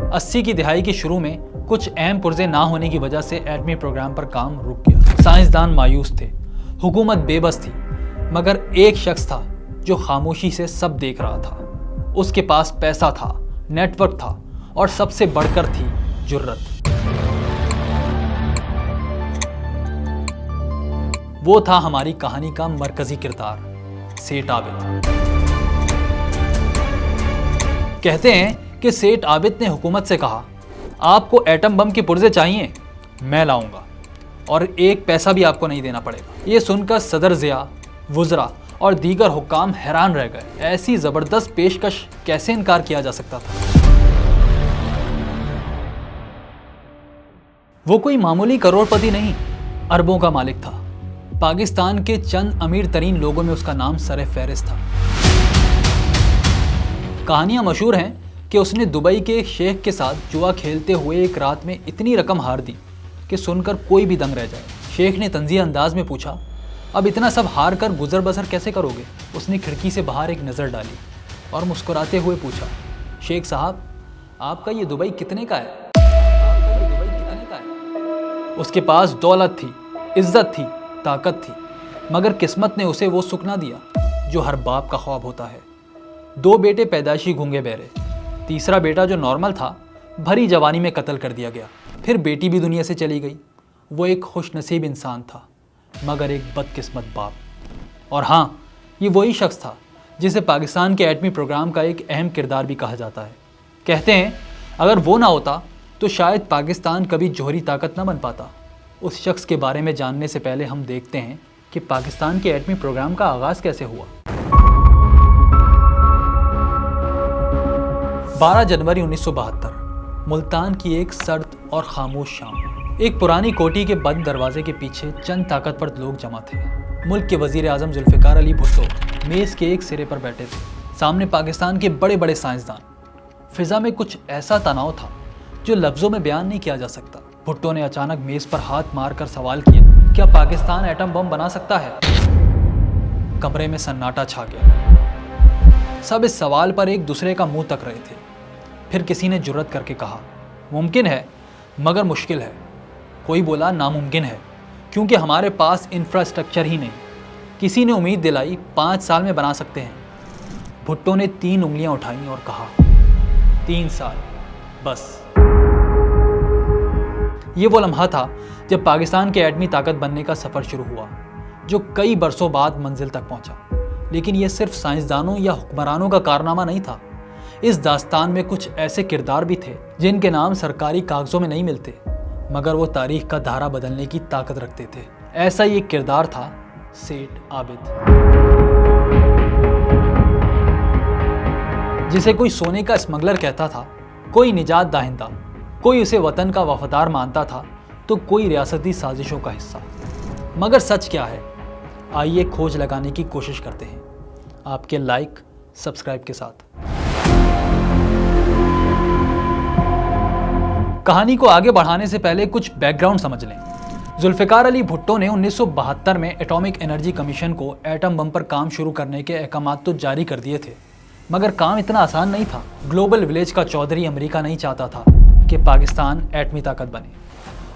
80 की दिहाई के शुरू में कुछ अहम पुर्जे ना होने की वजह से एटमी प्रोग्राम पर काम रुक गया। साइंसदान मायूस थे, हुकूमत बेबस थी, मगर एक शख्स था जो खामोशी से सब देख रहा था। उसके पास पैसा था, नेटवर्क था और सबसे बढ़कर थी जुर्रत। वो था हमारी कहानी का मरकजी किरदार, सेठ आबिद। कहते हैं कि सेठ आबिद ने हुकूमत से कहा, आपको एटम बम के पुर्जे चाहिए, मैं लाऊंगा और एक पैसा भी आपको नहीं देना पड़ेगा। ये सुनकर सदर ज़िया, वुज़रा और दीगर हुक्काम हैरान रह गए। ऐसी ज़बरदस्त पेशकश कैसे इनकार किया जा सकता था। वो कोई मामूली करोड़पति नहीं, अरबों का मालिक था। पाकिस्तान के चंद अमीर तरीन लोगों में उसका नाम सरे फहरिस्त था। कहानियां मशहूर हैं कि उसने दुबई के एक शेख के साथ जुआ खेलते हुए एक रात में इतनी रकम हार दी कि सुनकर कोई भी दंग रह जाए। शेख ने तंज़ीह अंदाज में पूछा, अब इतना सब हार कर गुजर बसर कैसे करोगे? उसने खिड़की से बाहर एक नज़र डाली और मुस्कुराते हुए पूछा, शेख साहब, आपका ये दुबई कितने का है? उसके पास दौलत थी, इज्जत थी, ताकत थी, मगर किस्मत ने उसे वो सुख ना दिया जो हर बाप का ख्वाब होता है। 2 बेटे पैदाइशी गूंगे बहरे, तीसरा बेटा जो नॉर्मल था भरी जवानी में कत्ल कर दिया गया। फिर बेटी भी दुनिया से चली गई। वो एक खुशनसीब इंसान था, मगर एक बदकिस्मत बाप। और हाँ, ये वही शख्स था जिसे पाकिस्तान के एटमी प्रोग्राम का एक अहम किरदार भी कहा जाता है। कहते हैं अगर वो ना होता तो शायद पाकिस्तान कभी जौहरी ताकत न बन पाता। उस शख्स के बारे में जानने से पहले हम देखते हैं कि पाकिस्तान के एटमी प्रोग्राम का आगाज़ कैसे हुआ। 12 जनवरी 1972 मुल्तान की एक सर्द और खामोश शाम। एक पुरानी कोठी के बंद दरवाजे के पीछे चंद ताकतवर लोग जमा थे। मुल्क के वजीर आज़म जुल्फ़िकार अली भुट्टो मेज़ के एक सिरे पर बैठे थे, सामने पाकिस्तान के बड़े बड़े साइंसदान। फिज़ा में कुछ ऐसा तनाव था जो लफ्ज़ों में बयान नहीं किया जा सकता। भुट्टो ने अचानक मेज़ पर हाथ मारकर सवाल किया, क्या पाकिस्तान एटम बम बना सकता है? कमरे में सन्नाटा छा गया। सब इस सवाल पर एक दूसरे का मुंह तक रहे थे। फिर किसी ने जुर्रत करके कहा, मुमकिन है मगर मुश्किल है। कोई बोला नामुमकिन है क्योंकि हमारे पास इंफ्रास्ट्रक्चर ही नहीं। किसी ने उम्मीद दिलाई 5 साल में बना सकते हैं। भुट्टो ने 3 उंगलियां उठाई और कहा, 3 साल बस। ये वो लम्हा था जब पाकिस्तान के एटमी ताकत बनने का सफ़र शुरू हुआ, जो कई बरसों बाद मंजिल तक पहुंचा। लेकिन ये सिर्फ साइंसदानों या हुक्मरानों का कारनामा नहीं था। इस दास्तान में कुछ ऐसे किरदार भी थे जिनके नाम सरकारी कागजों में नहीं मिलते, मगर वो तारीख का धारा बदलने की ताकत रखते थे। ऐसा ही एक किरदार था सेठ आबिद, जिसे कोई सोने का स्मगलर कहता था, कोई निजात दाहिंदा, कोई उसे वतन का वफादार मानता था, तो कोई रियासती साजिशों का हिस्सा। मगर सच क्या है, आइए खोज लगाने की कोशिश करते हैं आपके लाइक सब्सक्राइब के साथ। कहानी को आगे बढ़ाने से पहले कुछ बैकग्राउंड समझ लें। जुल्फ़िकार अली भुट्टो ने 1972 में एटॉमिक एनर्जी कमीशन को एटम बम पर काम शुरू करने के अहकाम तो जारी कर दिए थे, मगर काम इतना आसान नहीं था। ग्लोबल विलेज का चौधरी अमेरिका नहीं चाहता था कि पाकिस्तान एटमी ताकत बने।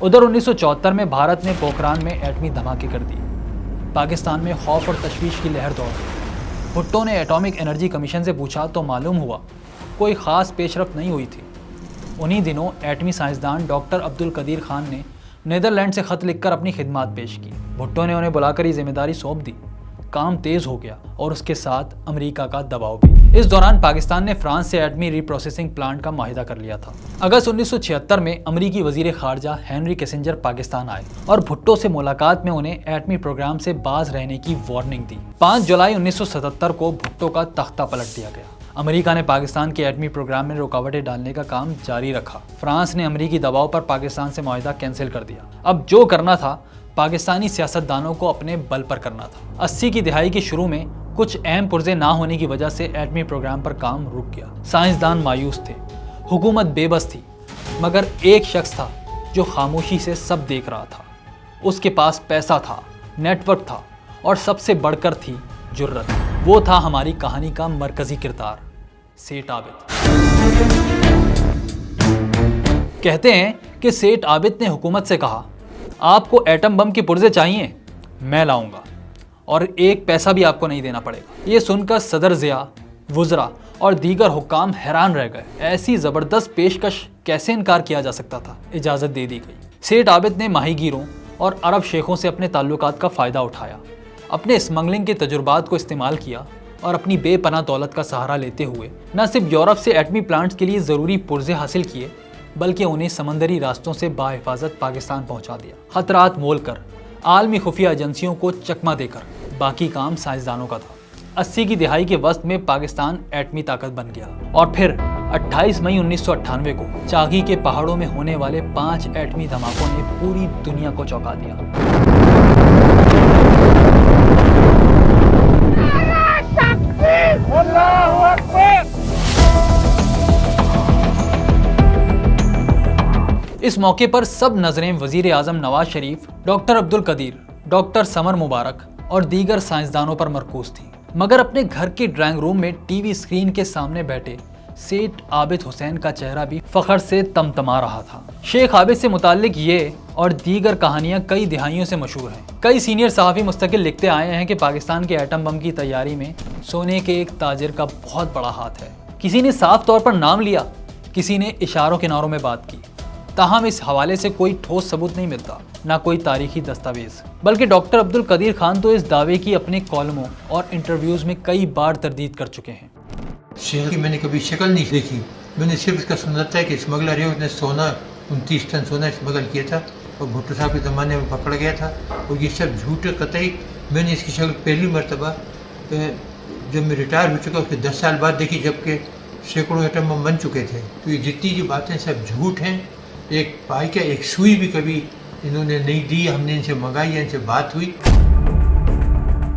उधर 1974 में भारत ने पोखरान में एटमी धमाके कर दिए। पाकिस्तान में खौफ और तशवीश की लहर दौड़ गई। भुट्टो ने एटॉमिक एनर्जी कमीशन से पूछा तो मालूम हुआ कोई ख़ास पेशरफ नहीं हुई थी। उन्हीं दिनों एटमी साइंसदान डॉक्टर अब्दुल कदीर खान ने नीदरलैंड से ख़त लिखकर अपनी खिदमात पेश की। भुट्टो ने उन्हें बुलाकर ये जिम्मेदारी सौंप दी। काम तेज़ हो गया और उसके साथ अमेरिका का दबाव भी। इस दौरान पाकिस्तान ने फ्रांस से एटमी रीप्रोसेसिंग प्लांट का माहिदा कर लिया था। अगस्त 1976 में अमेरिकी वजीर खारजा हेनरी किसिंजर पाकिस्तान आए और भुट्टो से मुलाकात में उन्हें एटमी प्रोग्राम से बाज रहने की वार्निंग दी। 5 जुलाई 1977 को भुट्टो का तख्ता पलट दिया गया। अमेरिका ने पाकिस्तान के एटमी प्रोग्राम में रुकावटें डालने का काम जारी रखा। फ्रांस ने अमेरिकी दबाव पर पाकिस्तान से माहिदा कैंसिल कर दिया। अब जो करना था पाकिस्तानी सियासतदानों को अपने बल पर करना था। 80 की दिहाई के शुरू में कुछ अहम पुर्जे ना होने की वजह से एटमी प्रोग्राम पर काम रुक गया। साइंसदान मायूस थे, हुकूमत बेबस थी, मगर एक शख्स था जो खामोशी से सब देख रहा था। उसके पास पैसा था, नेटवर्क था और सबसे बढ़कर थी जुर्रत। वो था हमारी कहानी का मरकजी किरदार, सेठ आबिद। कहते हैं कि सेठ आबिद ने हुकूमत से कहा, आपको एटम बम के पुर्जे चाहिए, मैं लाऊंगा और एक पैसा भी आपको नहीं देना पड़ेगा। ये सुनकर सदर ज़िया, वुज़रा और दीगर हुक्काम हैरान रह गए। ऐसी ज़बरदस्त पेशकश कैसे इनकार किया जा सकता था। इजाज़त दे दी गई। सेठ आबिद ने माहीगीरों और अरब शेखों से अपने ताल्लुकात का फ़ायदा उठाया, अपने स्मगलिंग के तजुर्बात को इस्तेमाल किया और अपनी बेपनाह दौलत का सहारा लेते हुए न सिर्फ यूरोप से एटमी प्लांट्स के लिए ज़रूरी पुर्जे हासिल किए, बल्कि उन्हें समंदरी रास्तों से बाहिफाजत पाकिस्तान पहुंचा दिया। खतरात मोल कर, आलमी खुफिया एजेंसियों को चकमा देकर बाकी काम साइंसदानों का था। 80 की दिहाई के वस्त में पाकिस्तान एटमी ताकत बन गया और फिर 28 मई 1998 को चागी के पहाड़ों में होने वाले 5 एटमी धमाकों ने पूरी दुनिया को चौंका दिया। इस मौके पर सब नजरें वजीर आजम नवाज शरीफ, डॉक्टर अब्दुल कदीर, डॉक्टर समर मुबारक और दीगर साइंसदानों पर मरकूज थी। मगर अपने घर के ड्राइंग रूम में टीवी स्क्रीन के सामने बैठे सेठ आबिद हुसैन का चेहरा भी फख्र से तमतमा रहा था। शेख आबिद से मुताल्लिक ये और दीगर कहानियां कई दिहाइयों से मशहूर हैं। कई सीनियर सहाफ़ी मुस्तकिल लिखते आए हैं कि पाकिस्तान के एटम बम की तैयारी में सोने के एक ताजिर का बहुत बड़ा हाथ है। किसी ने साफ तौर पर नाम लिया, किसी ने इशारों किनारों में बात की। ताहम इस हवाले से कोई ठोस सबूत नहीं मिलता, ना कोई तारीखी दस्तावेज। बल्कि डॉक्टर अब्दुल कदीर खान तो इस दावे की अपने कॉलमों और इंटरव्यूज़ में कई बार तरदीद कर चुके हैं। शेख की मैंने कभी शक्ल नहीं देखी, मैंने सिर्फ इसका सुना था कि स्मगलर है, उसने सोना 29 टन सोना स्मगल किया था और भुट्टो साहब के ज़माने में पकड़ गया था। और ये सब झूठ कतई। मैंने इसकी शक्ल पहली मरतबा जब मैं रिटायर हो चुका उसके 10 साल बाद देखी, जबकि सैकड़ों एटम बम बन चुके थे। तो ये जितनी जो बातें सब झूठ हैं। एक पाई का एक सुई भी कभी इन्होंने नहीं दी, हमने इनसे मंगाई, इनसे बात हुई।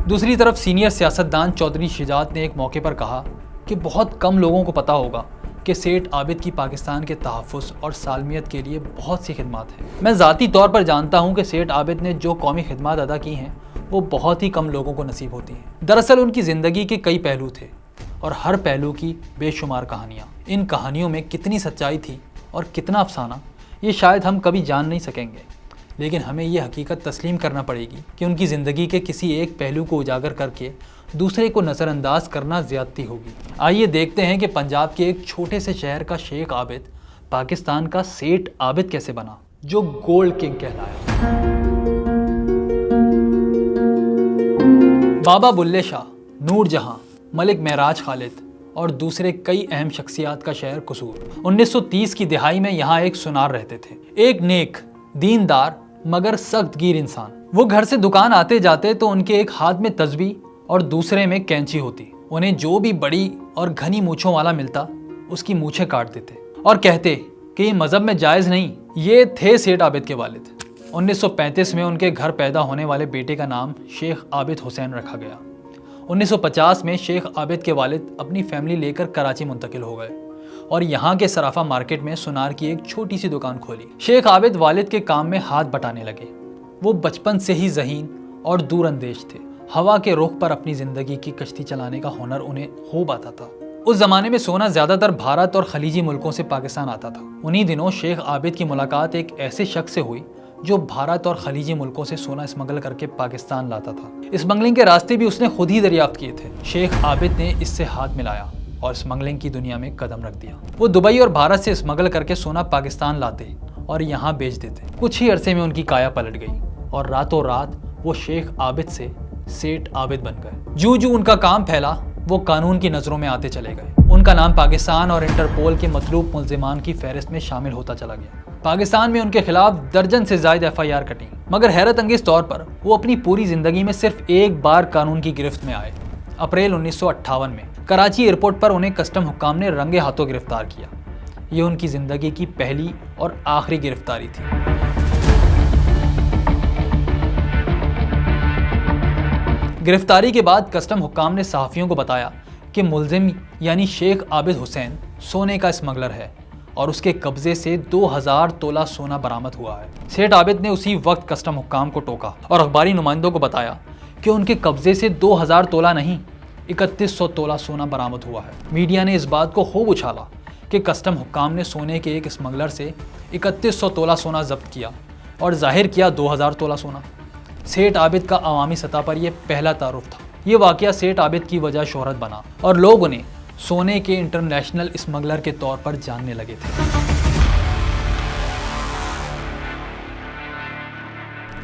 दूसरी तरफ सीनियर सियासतदान चौधरी शिजात ने एक मौके पर कहा कि बहुत कम लोगों को पता होगा कि सेठ आबिद की पाकिस्तान के तहफ़्फ़ुज़ और सालमियत के लिए बहुत सी खिदमत हैं। मैं ज़ाती तौर पर जानता हूँ कि सेठ आबिद ने जो कौमी खिदमत अदा की हैं वो बहुत ही कम लोगों को नसीब होती हैं। दरअसल उनकी ज़िंदगी के कई पहलू थे और हर पहलू की बेशुमार कहानियाँ। इन कहानियों में कितनी सच्चाई थी और कितना अफसाना, ये शायद हम कभी जान नहीं सकेंगे, लेकिन हमें ये हकीकत तस्लीम करना पड़ेगी कि उनकी ज़िंदगी के किसी एक पहलू को उजागर करके दूसरे को नज़रअंदाज करना ज़्यादती होगी। आइए देखते हैं कि पंजाब के एक छोटे से शहर का शेख आबिद पाकिस्तान का सेठ आबिद कैसे बना, जो गोल्ड किंग कहलाया। बाबा बुल्ले शाह, नूर जहां, मलिक महराज खालिद और दूसरे कई अहम शख्सियात का शहर कसूर। 1930 की दिहाई में यहाँ एक सुनार रहते थे, एक नेक, दीनदार मगर सख्त गिर इंसान। वो घर से दुकान आते जाते तो उनके एक हाथ में तस्बीह और दूसरे में कैंची होती। उन्हें जो भी बड़ी और घनी मूछों वाला मिलता उसकी मूछें काट देते और कहते कि ये मज़हब में जायज़ नहीं। ये थे सेठ आबिद के वालिद। 1935 में उनके घर पैदा होने वाले बेटे का नाम शेख आबिद हुसैन रखा गया। 1950 में शेख आबिद के वालिद अपनी फैमिली लेकर कराची मुंतकिल हो गए और यहाँ के सराफा मार्केट में सुनार की एक छोटी सी दुकान खोली। शेख आबिद वालिद के काम में हाथ बटाने लगे। वो बचपन से ही ज़हीन और दूरअंदेश थे। हवा के रुख पर अपनी ज़िंदगी की कश्ती चलाने का हुनर उन्हें खूब आता था। उस ज़माने में सोना ज़्यादातर भारत और खलीजी मुल्कों से पाकिस्तान आता था। उन्हीं दिनों शेख आबिद की मुलाकात एक ऐसे शख्स से हुई जो भारत और खलीजी मुल्कों से सोना स्मगल करके पाकिस्तान लाता था। स्मगलिंग के रास्ते भी उसने खुद ही दरियाफ्त किए थे। शेख आबिद ने इससे हाथ मिलाया और स्मगलिंग की दुनिया में कदम रख दिया। वो दुबई और भारत से स्मगल करके सोना पाकिस्तान लाते और यहाँ बेच देते। कुछ ही अरसे में उनकी काया पलट गई और रातों रात वो शेख आबिद से सेठ आबिद बन गए। जूं जूं उनका काम फैला वो कानून की नज़रों में आते चले गए। उनका नाम पाकिस्तान और इंटरपोल के मतलूब मुल्ज़िमान की फहरिस्त में शामिल होता चला गया। पाकिस्तान में उनके खिलाफ दर्जन से ज़ायद FIR कटी, मगर हैरत अंगेज़ तौर पर वो अपनी पूरी ज़िंदगी में सिर्फ एक बार कानून की गिरफ्त में आए। अप्रैल 1958 में कराची एयरपोर्ट पर उन्हें कस्टम हुक्काम ने रंगे हाथों गिरफ्तार किया। ये उनकी ज़िंदगी की पहली और आखिरी गिरफ्तारी थी। गिरफ्तारी के बाद कस्टम हुक्काम ने सहाफ़ियों को बताया कि मुल्ज़िम यानी शेख आबिद हुसैन सोने का स्मगलर है और उसके कब्जे से 2000 तोला सोना बरामद हुआ है। सेठ आबिद ने उसी वक्त कस्टम हुक्काम को टोका और अखबारी नुमाइंदों को बताया कि उनके कब्जे से 2000 तोला नहीं 3100 तोला सोना बरामद हुआ है। मीडिया ने इस बात को खूब उछाला कि कस्टम हुक्काम ने सोने के एक स्मगलर से 3100 तोला सोना जब्त किया और जाहिर किया 2000 तोला सोना। सेठ आबिद का अवामी सतह पर यह पहला तारुफ था। ये वाकया सेठ आबिद की वजह शोहरत बना और लोग उन्हें सोने के इंटरनेशनल स्मगलर के तौर पर जानने लगे थे।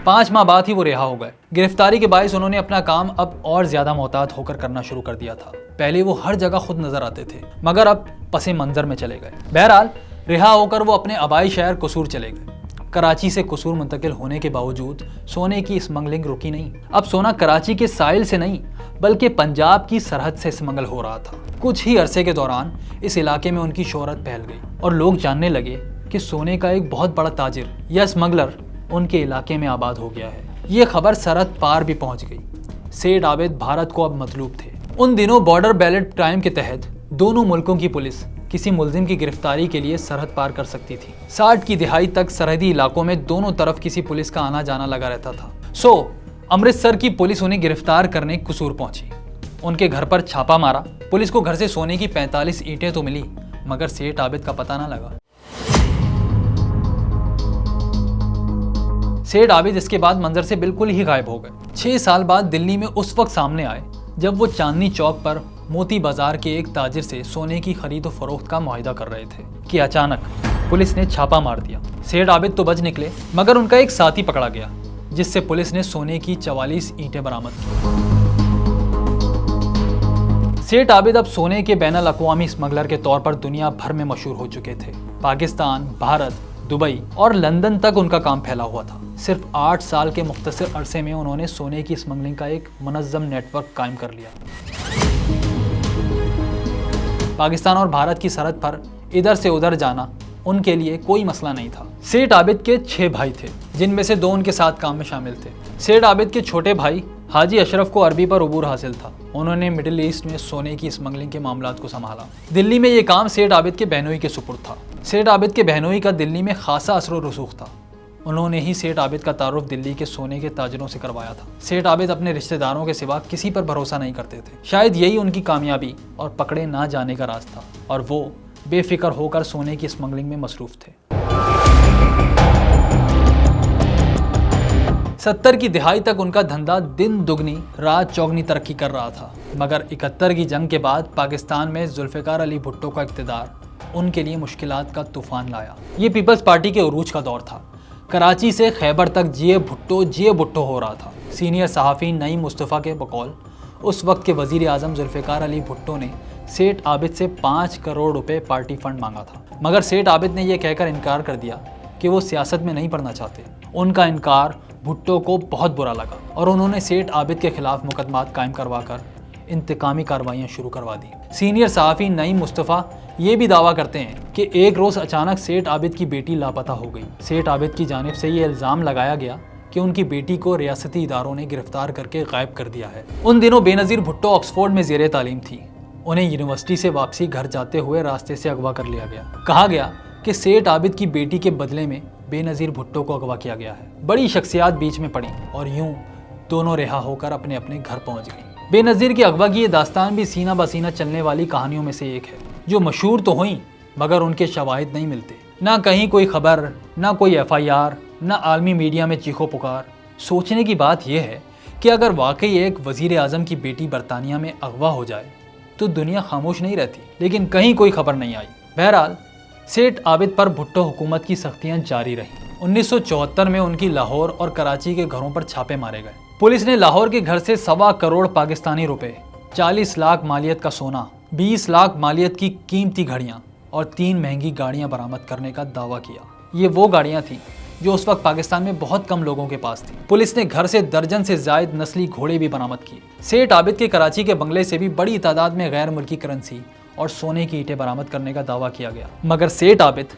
5 माह बाद ही वो रिहा हो गए। गिरफ्तारी के बायस उन्होंने अपना काम अब और ज्यादा मोहतात होकर करना शुरू कर दिया था। पहले वो हर जगह खुद नजर आते थे, मगर अब पसे मंजर में चले गए। बहरहाल रिहा होकर वो अपने आबाई शहर कसूर चले गए। कराची से कसूर मुंतकिल होने के बावजूद सोने की स्मगलिंग रुकी नहीं। अब सोना कराची के साहिल से नहीं बल्कि पंजाब की सरहद से स्मगल हो रहा था। कुछ ही अरसे के दौरान इस इलाके में उनकी शोहरत फैल गई और लोग जानने लगे कि सोने का एक बहुत बड़ा ताजिर या स्मगलर उनके इलाके में आबाद हो गया है। ये खबर सरहद पार भी पहुंच गई। सेठ आबिद भारत को अब मतलूब थे। उन दिनों बॉर्डर बैलेट क्राइम के तहत दोनों मुल्कों की पुलिस किसी मुलजिम की गिरफ्तारी के लिए सरहद पार कर सकती थी। 60 की दिहाई तक सरहदी इलाकों में दोनों तरफ किसी पुलिस का आना जाना लगा रहता था। अमृतसर की पुलिस उन्हें गिरफ्तार करने कसूर पहुंची। उनके घर पर छापा मारा। पुलिस को घर से सोने की 45 ईंटें तो मिली, मगर सेठ आबिद का पता ना लगा। सेठ आबिद इसके बाद मंजर से बिल्कुल ही गायब हो गए। 6 साल बाद दिल्ली में उस वक्त सामने आए जब वो चांदनी चौक पर मोती बाजार के एक ताजिर से सोने की खरीद और फरोख्त का मुआहिदा कर रहे थे कि अचानक पुलिस ने छापा मार दिया। सेठ आबिद तो बच निकले, मगर उनका एक साथी पकड़ा गया, जिससे पुलिस ने सोने की 44 ईंटें बरामद की। सेठ आबिद अब सोने के बैनुल अक़वामी स्मगलर के तौर पर दुनिया भर में मशहूर हो चुके थे। पाकिस्तान, भारत, दुबई और लंदन तक उनका काम फैला हुआ था। सिर्फ 8 साल के मुख्तसर अरसे में उन्होंने सोने की स्मगलिंग का एक मुनज़्ज़म नेटवर्क कायम कर लिया। पाकिस्तान और भारत की सरहद पर इधर से उधर जाना उनके लिए कोई मसला नहीं था। सेठ आबिद के 6 भाई थे, जिनमें से 2 उनके साथ काम में शामिल थे। सेठ आबिद के छोटे भाई हाजी अशरफ को अरबी पर उबूर हासिल था। उन्होंने मिडिल ईस्ट में सोने की स्मगलिंग के मामलात को संभाला। दिल्ली में ये काम सेठ आबिद के बहनोई के सुपुर्द था। सेठ आबिद के बहनोई का दिल्ली में खासा असर और रसूख था। उन्होंने ही सेठ आबिद का तारुफ दिल्ली के सोने के ताजरों से करवाया था। सेठ आबिद अपने रिश्तेदारों के सिवा किसी पर भरोसा नहीं करते थे। शायद यही उनकी कामयाबी और पकड़े ना जाने का राज था, और वो बेफिक्र होकर सोने की स्मगलिंग में मसरूफ थे। 70 की दिहाई तक उनका धंधा दिन दुगनी रात चौगनी तरक्की कर रहा था, मगर 71 की जंग के बाद पाकिस्तान में जुल्फ़िकार अली भुट्टो का इक़्तिदार उनके लिए मुश्किलात का तूफान लाया। ये पीपल्स पार्टी के उरूज का दौर था। कराची से खैबर तक जिए भुट्टो हो रहा था। सीनियर सहाफ़ी नईम मुस्तफ़ा के बकौल उस वक्त के वज़ीर आज़म जुल्फ़िकार अली भुट्टो ने सेठ आबिद से 5 करोड़ रुपए पार्टी फंड मांगा था, मगर सेठ आबिद ने यह कहकर इनकार कर दिया कि वो सियासत में नहीं पढ़ना चाहते। उनका इनकार भुट्टो को बहुत बुरा लगा और उन्होंने सेठ आबिद के खिलाफ मुकदमात कायम करवाकर इंतकामी कार्रवाइयाँ शुरू करवा दी। सीनियर सहाफ़ी नईम मुस्तफ़ा ये भी दावा करते हैं कि एक रोज़ अचानक सेठ आबिद की बेटी लापता हो गई। सेठ आबिद की जानिब से ये इल्ज़ाम लगाया गया कि उनकी बेटी को रियासती इदारों ने गिरफ्तार करके गायब कर दिया है। उन दिनों बेनज़ीर भुट्टो ऑक्सफोर्ड में ज़ेरे तालीम थी। उन्हें यूनिवर्सिटी से वापसी घर जाते हुए रास्ते से अगवा कर लिया गया। कहा गया कि सेठ आबिद की बेटी के बदले में बेनज़ीर भुट्टो को अगवा किया गया है। बड़ी शख्सियात बीच में पड़ी और यूं दोनों रिहा होकर अपने अपने घर पहुंच गई। बेनज़ीर की अगवा की ये दास्तान भी सीना बसीना चलने वाली कहानियों में से एक है, जो मशहूर तो हुई मगर उनके शवाहिद नहीं मिलते। ना कहीं कोई खबर, ना कोई FIR, ना आलमी मीडिया में चीखो पुकार। सोचने की बात यह है कि अगर वाकई एक वज़ीर आज़म की बेटी बरतानिया में अगवा हो जाए तो दुनिया खामोश नहीं रहती, लेकिन कहीं कोई खबर नहीं आई। बहरहाल सेठ आबिद पर भुट्टो हुकूमत की सख्तियाँ जारी रहीं। 1974 में उनकी लाहौर और कराची के घरों पर छापे मारे गए। पुलिस ने लाहौर के घर से 1.25 करोड़ पाकिस्तानी रुपए, 40 लाख मालियत का सोना, 20 लाख मालियत की कीमती घड़ियां और 3 महंगी गाड़ियां बरामद करने का दावा किया। ये वो गाड़ियां थीं जो उस वक्त पाकिस्तान में बहुत कम लोगों के पास थी। पुलिस ने घर से दर्जन से जायद नस्ली घोड़े भी बरामद किए। सेठ आबिद के कराची के बंगले से भी बड़ी तादाद में गैर मुल्की करेंसी और सोने की ईंटें बरामद करने का दावा किया गया, मगर सेठ आबिद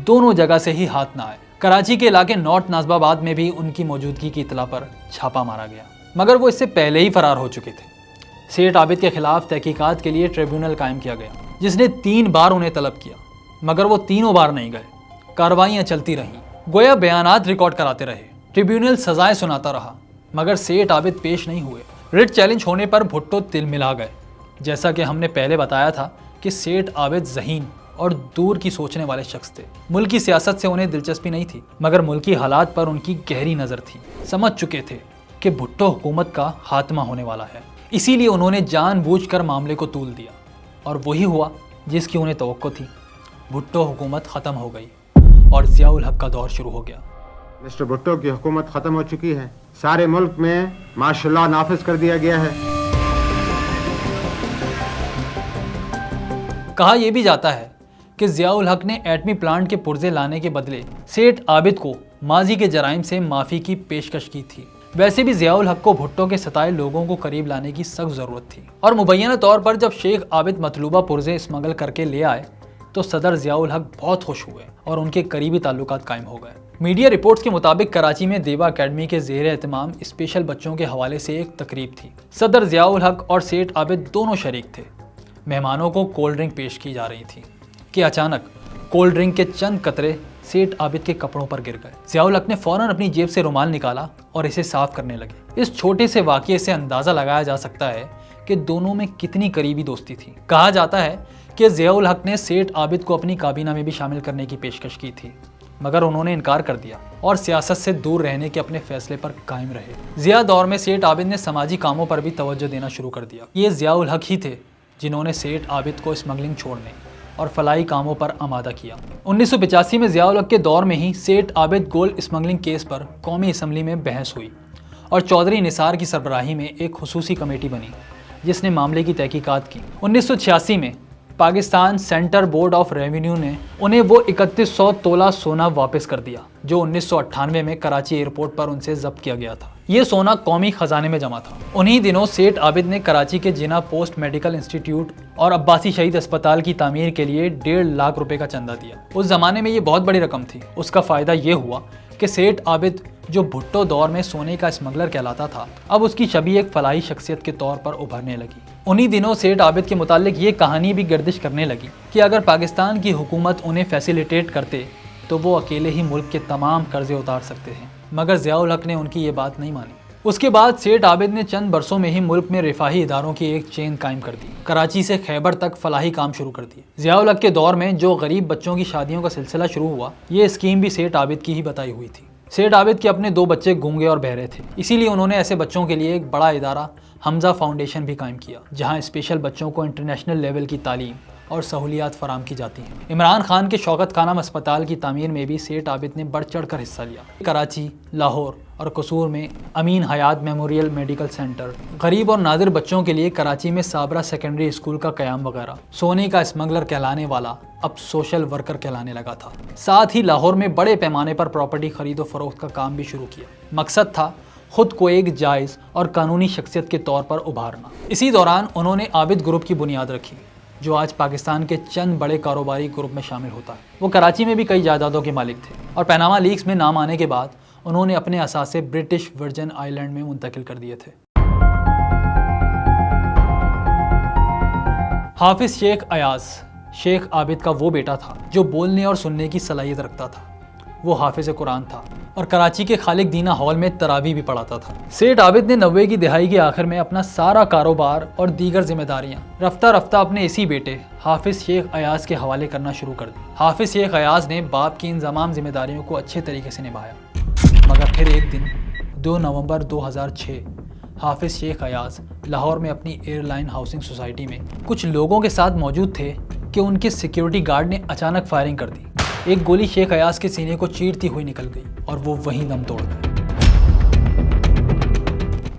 दोनों जगह से ही हाथ न आए। कराची के इलाके नॉर्थ नाज़िबाबाद में भी उनकी मौजूदगी की इतला पर छापा मारा गया, मगर वो इससे पहले ही फरार हो चुके थे। सेठ आबिद के खिलाफ तहकीकात के लिए ट्रिब्यूनल कायम किया गया, जिसने 3 बार उन्हें तलब किया, मगर वो तीनों बार नहीं गए। कार्रवाइयाँ चलती रहीं, गोया बयानात रिकॉर्ड कराते रहे। ट्रिब्यूनल सजाएं सुनाता रहा, मगर सेठ आबिद पेश नहीं हुए। रिट चैलेंज होने पर भुट्टो तिलमिला गए। जैसा कि हमने पहले बताया था कि सेठ आबिद ज़हीन और दूर की सोचने वाले शख्स थे। मुल्क की सियासत से उन्हें दिलचस्पी नहीं थी, मगर मुल्की हालात पर उनकी गहरी नज़र थी। समझ चुके थे कि भुट्टो हुकूमत का खात्मा होने वाला है, इसीलिए उन्होंने जानबूझकर मामले को तूल दिया और वही हुआ जिसकी उन्हें तवक्को थी। भुट्टो हुकूमत ख़त्म हो गई और ज़ियाउल हक का दौर शुरू हो गया। मिस्टर भुट्टो की हुकूमत ख़त्म हो चुकी है। सारे मुल्क में माशाल्लाह नाफिज कर दिया गया है। कहा यह भी जाता है कि ज़ियाउल हक ने एटमी प्लांट के पुर्जे लाने के बदले सेठ आबिद को माजी के जराइम से माफ़ी की पेशकश की थी। वैसे भी ज़ियाउल हक को भुट्टो के सताए लोगों को करीब लाने की सख्त ज़रूरत थी और मुबैना तौर पर जब शेख आबिद मतलूबा पुर्जे स्मगल करके ले आए तो सदर ज़ियाउल हक बहुत खुश हुए और उनके करीबी ताल्लुकात कायम हो गए। मीडिया रिपोर्ट्स के मुताबिक कराची में देवा अकेडमी के ज़ेर एहतमाम स्पेशल बच्चों के हवाले से एक तकरीब थी। सदर ज़ियाउल हक और सेठ आबिद दोनों शरीक थे। मेहमानों को कोल्ड ड्रिंक पेश की जा रही थी कि अचानक कोल्ड ड्रिंक के चंद कतरे सेठ आबिद के कपड़ों पर गिर गए। ज़ियाउल हक ने फ़ौरन अपनी जेब से रुमाल निकाला और इसे साफ करने लगे। इस छोटे से वाक़ये से अंदाज़ा लगाया जा सकता है कि दोनों में कितनी करीबी दोस्ती थी। कहा जाता है कि ज़ियाउल हक ने सेठ आबिद को अपनी काबीना में भी शामिल करने की पेशकश की थी, मगर उन्होंने इनकार कर दिया और सियासत से दूर रहने के अपने फैसले पर कायम रहे। ज़िया दौर में सेठ आबिद ने समाजी कामों पर भी तवज्जो देना शुरू कर दिया। ये ज़ियाउल हक ही थे जिन्होंने सेठ आबिद को स्मगलिंग छोड़ने और फलाई कामों पर आमादा किया। 1985 में ज़ियाउल हक के दौर में ही सेठ आबिद गोल्ड स्मगलिंग केस पर कौमी असम्बली में बहस हुई और चौधरी निसार की सरबराही में एक खुसूसी कमेटी बनी जिसने मामले की तहकीकात की। 1986 में Pakistan centre board of revenue ने उन्हें वो 3100 तोला सोना वापस कर दिया जो 1998 में कराची एयरपोर्ट पर उनसे जब्त किया गया था। ये सोना कौमी खजाने में जमा था। उन्हीं दिनों सेठ आबिद ने कराची के जिना पोस्ट मेडिकल इंस्टीट्यूट और अब्बासी शहीद अस्पताल की तामीर के लिए 1.5 लाख रुपए का चंदा दिया। उस जमाने में ये बहुत बड़ी रकम थी। उसका फायदा ये हुआ कि सेठ आबिद जो भुट्टो दौर में सोने का स्मगलर कहलाता था, अब उसकी छवि एक फलाही शख्सियत के तौर पर उभरने लगी। उन्हीं दिनों सेठ आबिद के मुतालिक ये कहानी भी गर्दिश करने लगी कि अगर पाकिस्तान की हुकूमत उन्हें फैसिलिटेट करते तो वो अकेले ही मुल्क के तमाम कर्जे उतार सकते हैं, मगर ज़ियाउल हक ने उनकी ये बात नहीं मानी। उसके बाद सेठ आबिद ने चंद बरसों में ही मुल्क में रिफाही इदारों की एक चेन कायम कर दी। कराची से खैबर तक फलाही काम शुरू कर दिए। ज़ियाउल हक के दौर में जो गरीब बच्चों की शादियों का सिलसिला शुरू हुआ, ये स्कीम भी सेठ आबिद की ही बताई हुई थी। सेठ आबिद के अपने 2 बच्चे गूंगे और बहरे थे, इसीलिए उन्होंने ऐसे बच्चों के लिए एक बड़ा इदारा हमजा फाउंडेशन भी कायम किया, जहां स्पेशल बच्चों को इंटरनेशनल लेवल की तालीम और सहूलियात फराम की जाती हैं। इमरान खान के शौकत खानम अस्पताल की तामीर में भी सेठ आबिद ने बढ़ चढ़ कर हिस्सा लिया। कराची, लाहौर और कसूर में अमीन हयात मेमोरियल मेडिकल सेंटर, गरीब और नादिर बच्चों के लिए कराची में साबरा सेकेंडरी स्कूल का क़याम वगैरह। सोने का स्मगलर कहलाने वाला अब सोशल वर्कर कहलाने लगा था। साथ ही लाहौर में बड़े पैमाने पर प्रॉपर्टी खरीदो फरोख्त का काम भी शुरू किया। मकसद था खुद को एक जायज़ और कानूनी शख्सियत के तौर पर उभारना। इसी दौरान उन्होंने आबिद ग्रुप की बुनियाद रखी, जो आज पाकिस्तान के चंद बड़े कारोबारी ग्रुप में शामिल होता है। वो कराची में भी कई जायदादों के मालिक थे और पैनामा लीक्स में नाम आने के बाद उन्होंने अपने असासे ब्रिटिश वर्जिन आइलैंड में मुंतकिल कर दिए थे। हाफिज शेख अयाज शेख आबिद का वो बेटा था जो बोलने और सुनने की सलाहियत रखता था। वो हाफिज कुरान था और कराची के खालिक दीना हॉल में तरावी भी पढ़ाता था। सेठ आबिद ने 90 की दहाई के आखिर में अपना सारा कारोबार और दीगर जिम्मेदारियां रफ्ता रफ्ता अपने इसी बेटे हाफिज शेख अयाज के हवाले करना शुरू कर दी। हाफिज शेख अयाज ने बाप की इन तमाम जिम्मेदारियों को अच्छे तरीके से निभाया, मगर फिर एक दिन 2 नवंबर 2006 हाफिज शेख अयाज लाहौर में अपनी एयरलाइन हाउसिंग सोसाइटी में कुछ लोगों के साथ मौजूद थे कि उनके सिक्योरिटी गार्ड ने अचानक फायरिंग कर दी। एक गोली शेख अयाज के सीने को चीरती हुई निकल गई और वो वहीं दम तोड़ गए।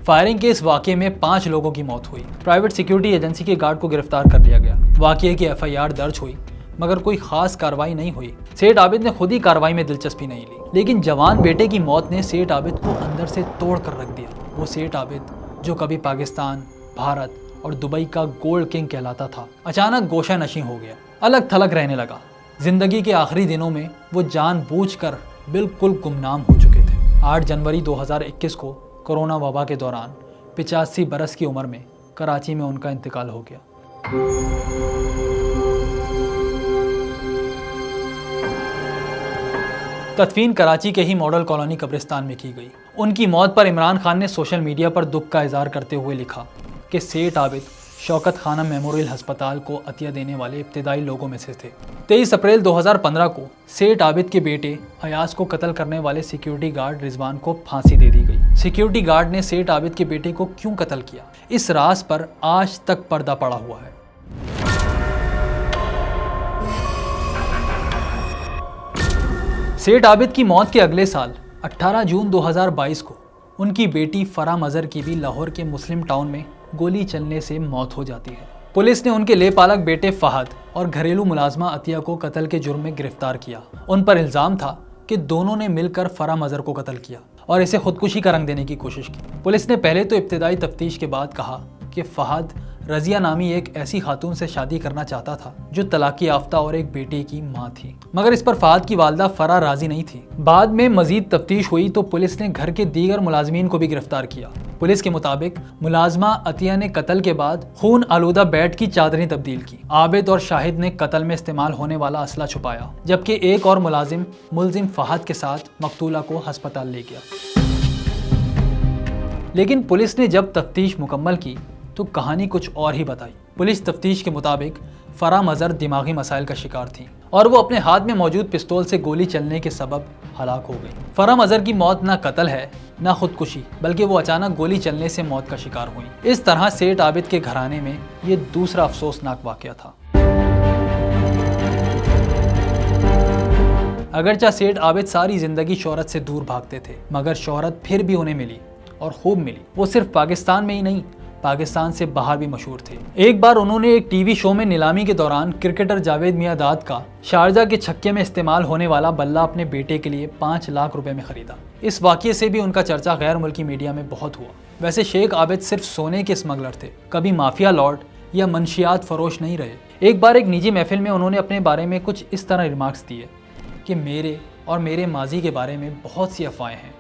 फायरिंग के इस वाक़ये में 5 लोगों की मौत हुई। प्राइवेट सिक्योरिटी एजेंसी के गार्ड को गिरफ्तार कर लिया गया। वाक़ये की FIR दर्ज हुई, मगर कोई खास कार्रवाई नहीं हुई। सेठ आबिद ने खुद ही कार्रवाई में दिलचस्पी नहीं ली, लेकिन जवान बेटे की मौत ने सेठ आबिद को अंदर से तोड़ कर रख दिया। वो सेठ आबिद जो कभी पाकिस्तान, भारत और दुबई का गोल्ड किंग कहलाता था, अचानक गोशा नशी हो गया, अलग थलग रहने लगा। जिंदगी के आखिरी दिनों में वो जानबूझकर बिल्कुल गुमनाम हो चुके थे। 8 जनवरी 2021 को कोरोना वबा के दौरान 85 बरस की उम्र में कराची में उनका इंतकाल हो गया। तदफीन कराची के ही मॉडल कॉलोनी कब्रिस्तान में की गई। उनकी मौत पर इमरान खान ने सोशल मीडिया पर दुख का इजहार करते हुए लिखा कि सेठ आबिद शौकत खानम मेमोरियल अस्पताल को अतिया देने वाले इब्तिदाई लोगों में से थे। 23 अप्रैल 2015 को सेठ आबिद के बेटे अयाज को कत्ल करने वाले सिक्योरिटी गार्ड रिजवान को फांसी दे दी गई। सिक्योरिटी गार्ड ने सेठ आबिद के बेटे को क्यों कत्ल किया, इस राज पर आज तक पर्दा पड़ा हुआ है। सेठ आबिद की मौत के अगले साल 18 जून 2022 को उनकी बेटी फराह मजहर की भी लाहौर के मुस्लिम टाउन में गोली चलने से मौत हो जाती है। पुलिस ने उनके लेपालक बेटे फहद और घरेलू मुलाजमा अतिया को कत्ल के जुर्म में गिरफ्तार किया। उन पर इल्जाम था कि दोनों ने मिलकर फराह मजहर को कत्ल किया और इसे खुदकुशी का रंग देने की कोशिश की। पुलिस ने पहले तो इब्तिदाई तफ्तीश के बाद कहा कि फहद रजिया नामी एक ऐसी खातून से शादी करना चाहता था जो तलाकी याफ्ता और एक बेटे की मां थी, मगर इस पर फहद की वालदा फराह राजी नहीं थी। बाद में मजीद तफ्तीश हुई तो पुलिस ने घर के दीगर मुलाजमीन को भी गिरफ्तार किया। पुलिस के मुताबिक मुलाजमा अतिया ने कत्ल के बाद खून आलूदा बेड की चादरें तब्दील की। आबिद और शाहिद ने कत्ल में इस्तेमाल होने वाला असला छुपाया, जबकि एक और मुलजिम फहद के साथ मकतूला को अस्पताल ले गया। लेकिन पुलिस ने जब तफ्तीश मुकम्मल की तो कहानी कुछ और ही बताई। पुलिस तफ्तीश के मुताबिक फराह मजहर दिमागी मसाइल का शिकार थी और वो अपने हाथ में मौजूद पिस्तौल से गोली चलने के सबब हलाक हो गई। फराह मजहर की मौत ना कत्ल है ना खुदकुशी, बल्कि वो अचानक गोली चलने से मौत का शिकार हुई। इस तरह सेठ आबिद के घराने में ये दूसरा अफसोसनाक वाकया था। अगरचा सेठ आबिद सारी जिंदगी शोहरत से दूर भागते थे, मगर शोहरत फिर भी उन्हें मिली और खूब मिली। वो सिर्फ पाकिस्तान में ही नहीं, पाकिस्तान से बाहर भी मशहूर थे। एक बार उन्होंने एक टीवी शो में नीलामी के दौरान क्रिकेटर जावेद मियांदाद का शारजा के छक्के में इस्तेमाल होने वाला बल्ला अपने बेटे के लिए 5 लाख रुपए में खरीदा। इस वाकये से भी उनका चर्चा गैर मुल्की मीडिया में बहुत हुआ। वैसे शेख आबिद सिर्फ सोने के स्मगलर थे, कभी माफिया लॉर्ड या मंशियात फरोश नहीं रहे। एक बार एक निजी महफिल में उन्होंने अपने बारे में कुछ इस तरह रिमार्क्स दिए कि मेरे और मेरे माजी के बारे में बहुत सी अफवाहें हैं,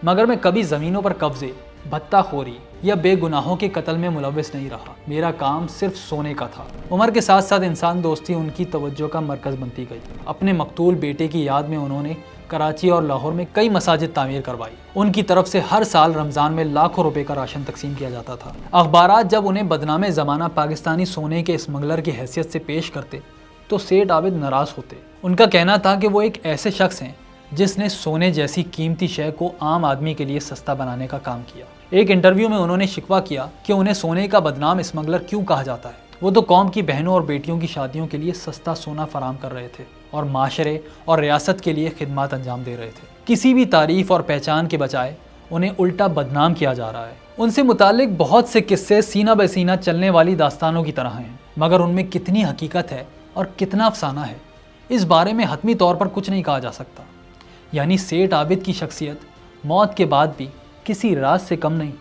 मगर मैं कभी ज़मीनों पर कब्जे, भत्ताखोरी या बेगुनाहों के कत्ल में मुलविस नहीं रहा। मेरा काम सिर्फ सोने का था। उम्र के साथ साथ इंसान दोस्ती उनकी तवज्जो का मरकज़ बनती गई। अपने मकतूल बेटे की याद में उन्होंने कराची और लाहौर में कई मसाजिद तामीर करवाई। उनकी तरफ से हर साल रमज़ान में लाखों रुपए का राशन तकसीम किया जाता था। अखबारात जब उन्हें बदनामे ज़माना पाकिस्तानी सोने के स्मगलर की हैसियत से पेश करते तो सेठ आबिद नाराज़ होते। उनका कहना था कि वो एक ऐसे शख्स हैं जिसने सोने जैसी कीमती शय को आम आदमी के लिए सस्ता बनाने का काम किया। एक इंटरव्यू में उन्होंने शिकवा किया कि उन्हें सोने का बदनाम स्मगलर क्यों कहा जाता है। वो तो कौम की बहनों और बेटियों की शादियों के लिए सस्ता सोना फराम कर रहे थे और माशरे और रियासत के लिए खिदमत अंजाम दे रहे थे। किसी भी तारीफ और पहचान के बजाय उन्हें उल्टा बदनाम किया जा रहा है। उनसे मुतालिक बहुत से किस्से सीना ब सीना चलने वाली दास्तानों की तरह हैं, मगर उनमें कितनी हकीकत है और कितना अफसाना है, इस बारे में हतमी तौर पर कुछ नहीं कहा जा सकता। यानी सेठ आबिद की शख्सियत मौत के बाद भी किसी राज से कम नहीं।